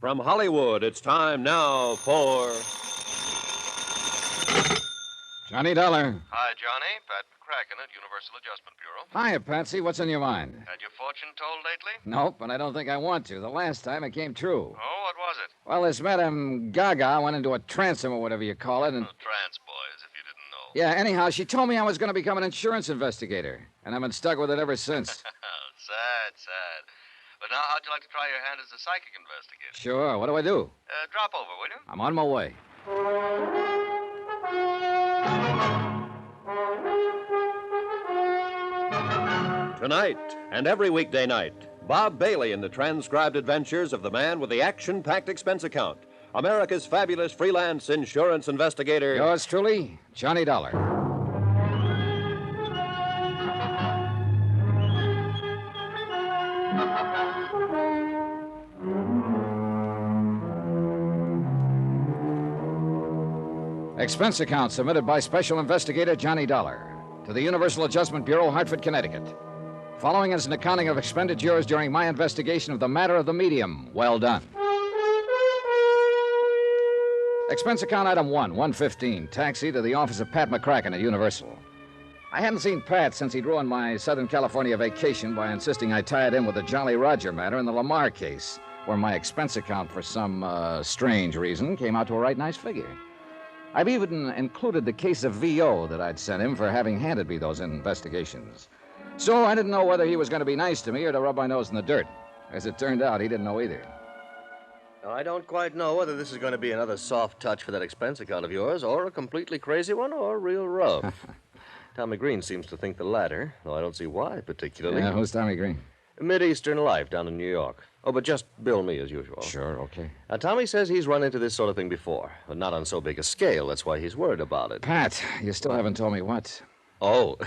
From Hollywood, it's time now for... Johnny Dollar. Hi, Johnny. Pat McCracken at Universal Adjustment Bureau. Hiya, Patsy. What's on your mind? Had your fortune told lately? Nope, but I don't think I want to. The last time it came true. Oh, what was it? Well, this Madame Gaga went into a transom or whatever you call it, and... Trans boys, if you didn't know. Yeah, anyhow, she told me I was going to become an insurance investigator, and I've been stuck with it ever since. Sad. But now, how'd you like to try your hand as a psychic investigator? Sure. What do I do? Drop over, will you? I'm on my way. Tonight and every weekday night, Bob Bailey in the transcribed adventures of the man with the action-packed expense account, America's fabulous freelance insurance investigator. Yours truly, Johnny Dollar. Expense account submitted by Special Investigator Johnny Dollar to the Universal Adjustment Bureau, Hartford, Connecticut. Following is an accounting of expenditures during my investigation of the matter of the medium. Well done. Expense account item 115, taxi to the office of Pat McCracken at Universal. I hadn't seen Pat since he'd ruined my Southern California vacation by insisting I tie it in with the Jolly Roger matter in the Lamar case, where my expense account, for some strange reason, came out to a right nice figure. I've even included the case of VO that I'd sent him for having handed me those investigations. So I didn't know whether he was going to be nice to me or to rub my nose in the dirt. As it turned out, he didn't know either. Now, I don't quite know whether this is going to be another soft touch for that expense account of yours, or a completely crazy one, or real rough. Tommy Green seems to think the latter, though I don't see why particularly. Yeah, who's Tommy Green? Mid-Eastern life down in New York. Oh, but just bill me as usual. Sure, okay. Now, Tommy says he's run into this sort of thing before, but not on so big a scale. That's why he's worried about it. Pat, you still haven't told me what. Oh.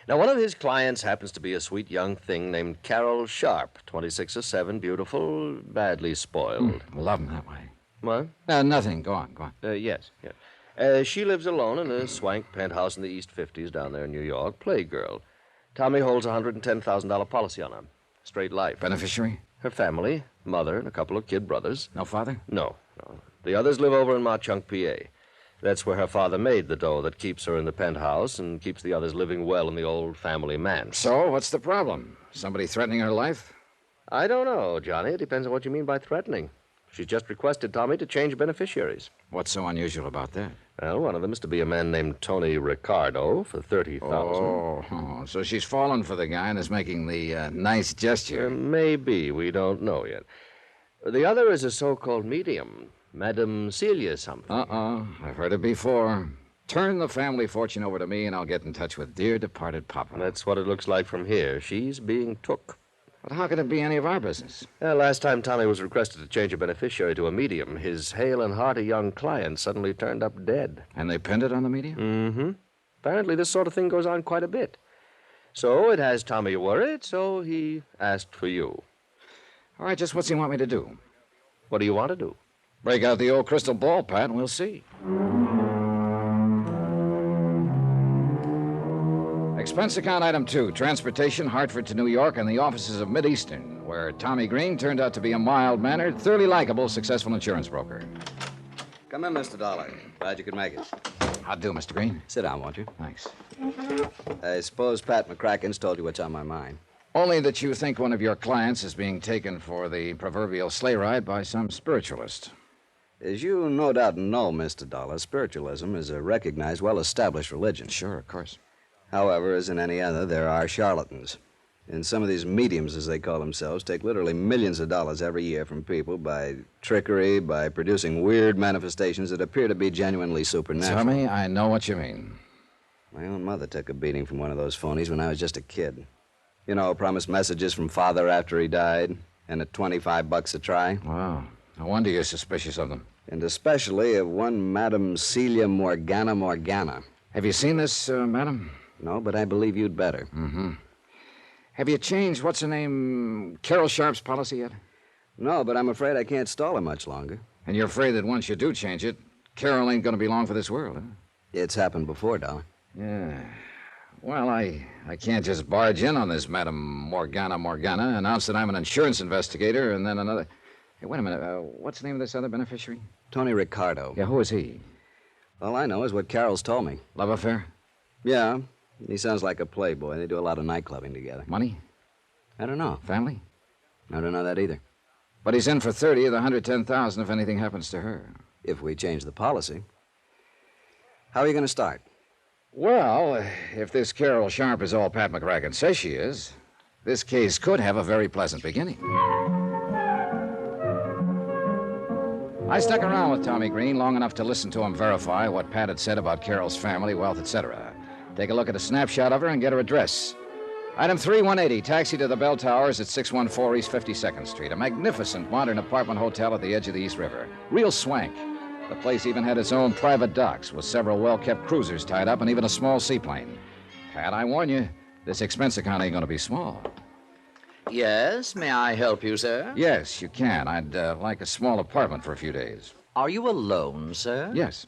Now, one of his clients happens to be a sweet young thing named Carol Sharp, 26 or 7, beautiful, badly spoiled. Love him that way. What? Nothing. Go on. Yes. She lives alone in a swank penthouse in the East 50s down there in New York, playgirl. Tommy holds a $110,000 policy on her. Straight life. Beneficiary? Her family, mother, and a couple of kid brothers. No father? No. The others live over in Mauchunk, PA. That's where her father made the dough that keeps her in the penthouse and keeps the others living well in the old family manse. So, what's the problem? Somebody threatening her life? I don't know, Johnny. It depends on what you mean by threatening. She's just requested Tommy to change beneficiaries. What's so unusual about that? Well, one of them is to be a man named Tony Ricardo for $30,000. Oh, so she's fallen for the guy and is making the nice gesture. Maybe. We don't know yet. The other is a so-called medium, Madame Celia something. I've heard it before. Turn the family fortune over to me and I'll get in touch with dear departed Papa. That's what it looks like from here. She's being took. But how can it be any of our business? Last time Tommy was requested to change a beneficiary to a medium, his hale and hearty young client suddenly turned up dead. And they pinned it on the medium? Mm-hmm. Apparently this sort of thing goes on quite a bit. So it has Tommy worried, so he asked for you. All right, just what's he want me to do? What do you want to do? Break out the old crystal ball, Pat, and we'll see. Expense account item 2, transportation, Hartford to New York, and the offices of Mid-Eastern, where Tommy Green turned out to be a mild-mannered, thoroughly likable, successful insurance broker. Come in, Mr. Dollar. Glad you could make it. How do, Mr. Green? Sit down, won't you? Thanks. I suppose Pat McCracken's told you what's on my mind. Only that you think one of your clients is being taken for the proverbial sleigh ride by some spiritualist. As you no doubt know, Mr. Dollar, spiritualism is a recognized, well-established religion. Sure, of course. However, as in any other, there are charlatans. And some of these mediums, as they call themselves, take literally millions of dollars every year from people by trickery, by producing weird manifestations that appear to be genuinely supernatural. Tommy, I know what you mean. My own mother took a beating from one of those phonies when I was just a kid. You know, promised messages from father after he died, and at $25 a try. Wow. No wonder you're suspicious of them. And especially of one Madame Celia Morgana. Have you seen this, madam? No, but I believe you'd better. Mm-hmm. Have you changed, what's her name, Carol Sharp's policy yet? No, but I'm afraid I can't stall her much longer. And you're afraid that once you do change it, Carol ain't going to be long for this world, huh? It's happened before, Dollar. Yeah. Well, I can't just barge in on this Madame Morgana, announce that I'm an insurance investigator, and then another... Hey, wait a minute. What's the name of this other beneficiary? Tony Ricardo. Yeah, who is he? All I know is what Carol's told me. Love affair? Yeah, he sounds like a playboy. They do a lot of nightclubbing together. Money? I don't know. Family? I don't know that either. But he's in for 30 of the 110,000 if anything happens to her. If we change the policy. How are you going to start? Well, if this Carol Sharp is all Pat McCracken says she is, this case could have a very pleasant beginning. I stuck around with Tommy Green long enough to listen to him verify what Pat had said about Carol's family, wealth, etc. Take a look at a snapshot of her and get her address. Item 3180, taxi to the Bell Towers at 614 East 52nd Street. A magnificent modern apartment hotel at the edge of the East River. Real swank. The place even had its own private docks with several well-kept cruisers tied up and even a small seaplane. Pat, I warn you, this expense account ain't going to be small. Yes, may I help you, sir? Yes, you can. I'd like a small apartment for a few days. Are you alone, sir? Yes.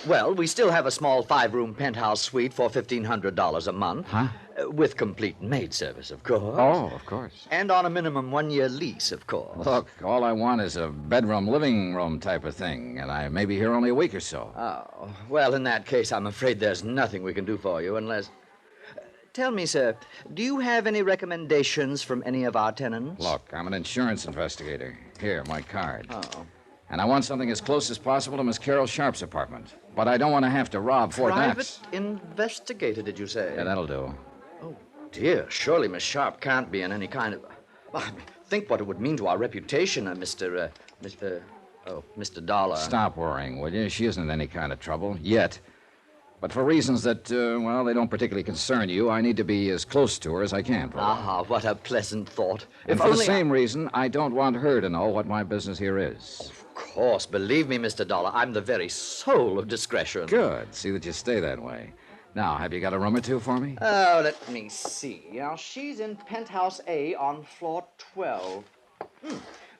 Well, we still have a small 5-room penthouse suite for $1,500 a month. Huh? With complete maid service, of course. Oh, of course. And on a minimum 1-year lease, of course. Look, all I want is a bedroom, living room type of thing, and I may be here only a week or so. Oh, well, in that case, I'm afraid there's nothing we can do for you unless... Tell me, sir, do you have any recommendations from any of our tenants? Look, I'm an insurance investigator. Here, my card. Oh. And I want something as close as possible to Miss Carol Sharp's apartment. But I don't want to have to rob Fort Private Knox. investigator, did you say? Yeah, that'll do. Oh, dear. Surely Miss Sharp can't be in any kind of... Think what it would mean to our reputation, Mr. Dollar. Stop worrying, will you? She isn't in any kind of trouble, yet. But for reasons that, well, they don't particularly concern you, I need to be as close to her as I can. Ah, what a pleasant thought. And for the same reason, I don't want her to know what my business here is. Of course. Believe me, Mr. Dollar, I'm the very soul of discretion. Good. See that you stay that way. Now, have you got a room or two for me? Oh, let me see. Now, she's in penthouse A on floor 12.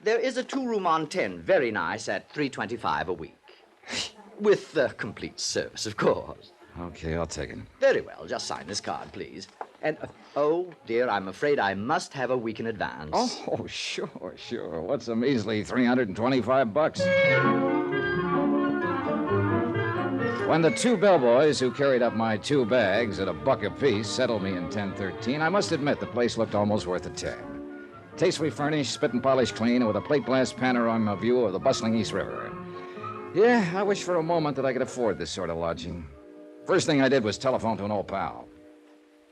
There is a 2-room on 10, very nice, at $325 a week. With complete service, of course. Okay, I'll take it. Very well. Just sign this card, please. And, oh, dear, I'm afraid I must have a week in advance. Oh, sure. What's a measly $325? When the 2 bellboys who carried up my 2 bags at $1 apiece settled me in 1013, I must admit the place looked almost worth a tab. Tastefully furnished, spit and polished clean, and with a plate glass panorama view of the bustling East River. Yeah, I wish for a moment that I could afford this sort of lodging. First thing I did was telephone to an old pal.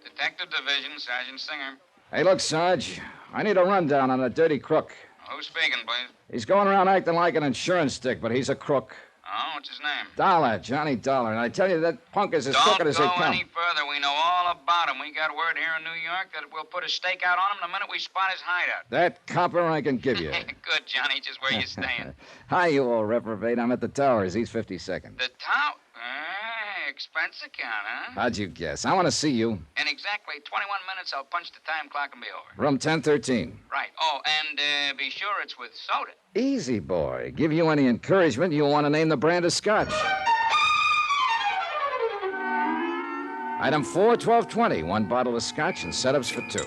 Detective Division, Sergeant Singer. Hey, look, Sarge, I need a rundown on a dirty crook. Who's speaking, please? He's going around acting like an insurance stick, but he's a crook. Oh, what's his name? Dollar, Johnny Dollar. And I tell you, that punk is as crooked as they Don't come. go any further. We know all about him. We got word here in New York that we'll put a stake out on him the minute we spot his hideout. That copper I can give you. Good, Johnny. Just where you staying? Hi, you old reprobate. I'm at the Towers, East 52nd. The tower? Expense account, huh? How'd you guess? I want to see you. In exactly 21 minutes, I'll punch the time clock and be over. Room 1013. Right. Oh, and be sure it's with soda. Easy, boy. Give you any encouragement, you'll want to name the brand of scotch. Item 4, 1220. 1 bottle of scotch and setups for 2.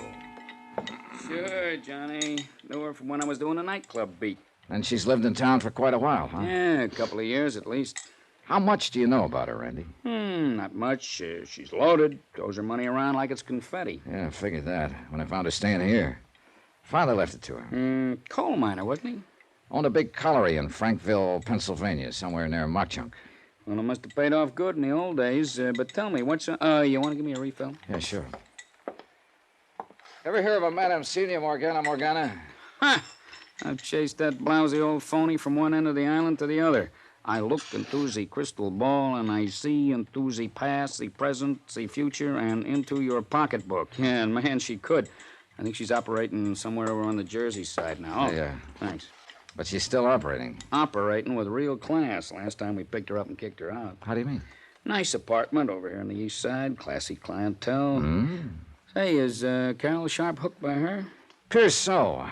Sure, Johnny. Knew her from when I was doing a nightclub beat. And she's lived in town for quite a while, huh? Yeah, a couple of years at least. How much do you know about her, Randy? Not much. She's loaded. Throws her money around like it's confetti. Yeah, I figured that when I found her staying here. Father left it to her. Coal miner, wasn't he? Owned a big colliery in Frankville, Pennsylvania, somewhere near Mockchunk. Well, it must have paid off good in the old days. But tell me, what's... you want to give me a refill? Yeah, sure. Ever hear of a Madame Celia Morgana? Ha! I've chased that blousy old phony from one end of the island to the other. I look into the crystal ball, and I see into the past, the present, the future, and into your pocketbook. Yeah, and man, she could. I think she's operating somewhere over on the Jersey side now. Oh, yeah. Thanks. But she's still operating. Operating with real class. Last time we picked her up and kicked her out. How do you mean? Nice apartment over here on the east side. Classy clientele. Say, is Carol Sharp hooked by her? Appears so.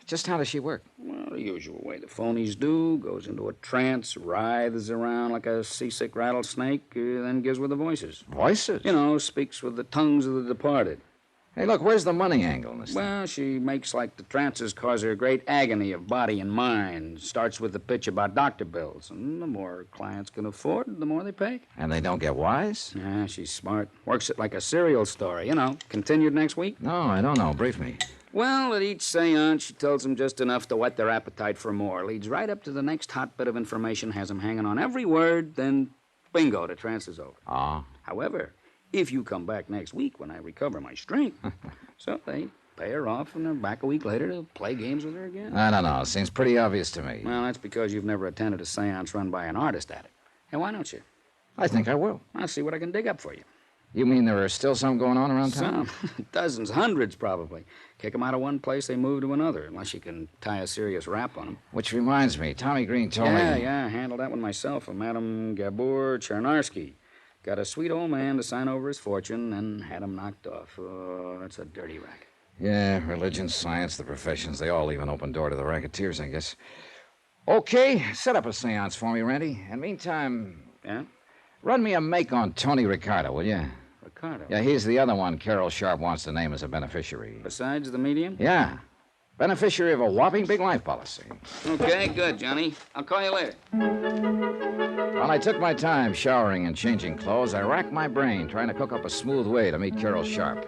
Just how does she work? Well, the usual way the phonies do. Goes into a trance, writhes around like a seasick rattlesnake, then gives with the voices. Voices? You know, speaks with the tongues of the departed. Hey, look, where's the money angle in this thing? Well, she makes like the trances cause her great agony of body and mind. Starts with the pitch about doctor bills. And the more clients can afford, the more they pay. And they don't get wise? Yeah, she's smart. Works it like a serial story. You know, continued next week. No, I don't know. Brief me. Well, at each seance, she tells them just enough to whet their appetite for more. Leads right up to the next hot bit of information, has them hanging on every word, then bingo, the trance is over. Oh. However, if you come back next week when I recover my strength, so they pay her off and they're back a week later to play games with her again. I don't know. Seems pretty obvious to me. Well, that's because you've never attended a seance run by an artist at it. Hey, why don't you? I think I will. I'll see what I can dig up for you. You mean there are still some going on around town? Some. Dozens, hundreds probably. Kick them out of one place, they move to another, unless you can tie a serious rap on them. Which reminds me, Tommy Green told me... Yeah, handled that one myself, a Madame Gabor Charnarsky. Got a sweet old man to sign over his fortune and had him knocked off. Oh, that's a dirty racket. Yeah, religion, science, the professions, they all leave an open door to the racketeers, I guess. Okay, set up a seance for me, Randy. And meantime... Yeah? Run me a make on Tony Ricardo, will you? Ricardo? Yeah, he's the other one Carol Sharp wants to name as a beneficiary. Besides the medium? Yeah. Beneficiary of a whopping big life policy. Okay, good, Johnny. I'll call you later. While I took my time showering and changing clothes, I racked my brain trying to cook up a smooth way to meet Carol Sharp.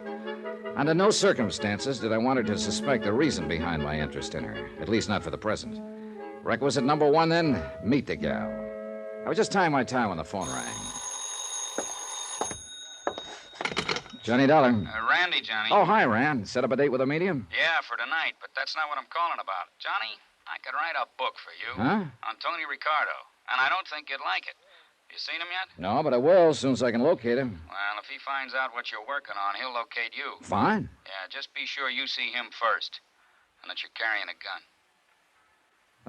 Under no circumstances did I want her to suspect the reason behind my interest in her, at least not for the present. Requisite number one, then, meet the gal. I was just tying my tie when the phone rang. Johnny Dollar. Randy, Johnny. Oh, hi, Rand. Set up a date with a medium? Yeah, for tonight, but that's not what I'm calling about. Johnny, I could write a book for you. Huh? On Tony Ricardo, and I don't think you'd like it. You seen him yet? No, but I will as soon as I can locate him. Well, if he finds out what you're working on, he'll locate you. Fine. Yeah, just be sure you see him first, and that you're carrying a gun.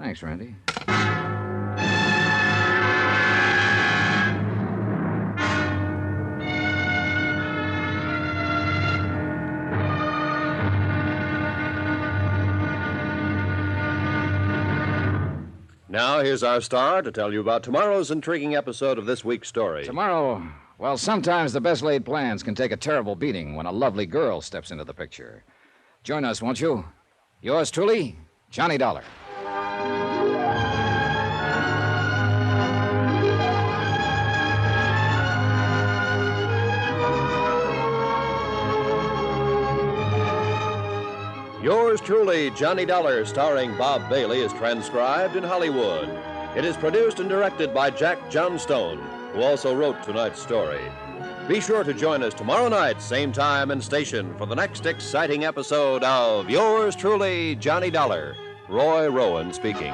Thanks, Randy. Now, here's our star to tell you about tomorrow's intriguing episode of this week's story. Tomorrow, well, sometimes the best laid plans can take a terrible beating when a lovely girl steps into the picture. Join us, won't you? Yours truly, Johnny Dollar. Yours truly, Johnny Dollar, starring Bob Bailey, is transcribed in Hollywood. It is produced and directed by Jack Johnstone, who also wrote tonight's story. Be sure to join us tomorrow night, same time and station, for the next exciting episode of Yours truly, Johnny Dollar. Roy Rowan speaking.